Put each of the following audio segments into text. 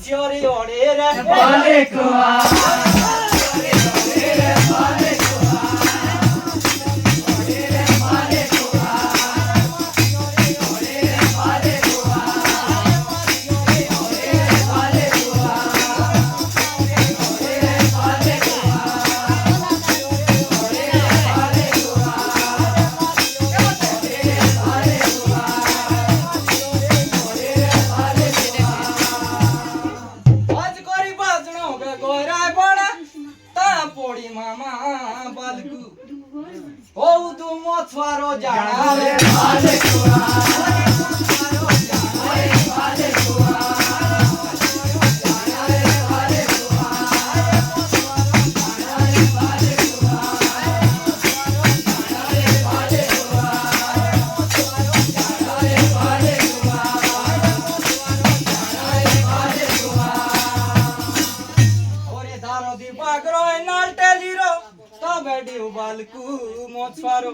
Ore ore re bale koa Oh, tu moçaro jana re bale koa Bedu balku moçaro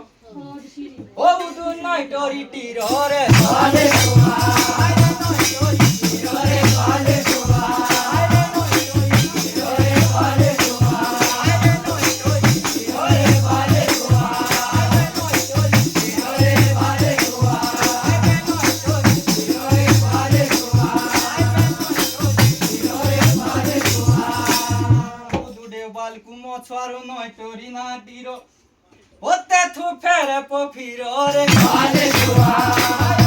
oh du night ori tiro re bale koa re bale koa balku moçaro noi tori na tiro ote tu fere po firo re bale koa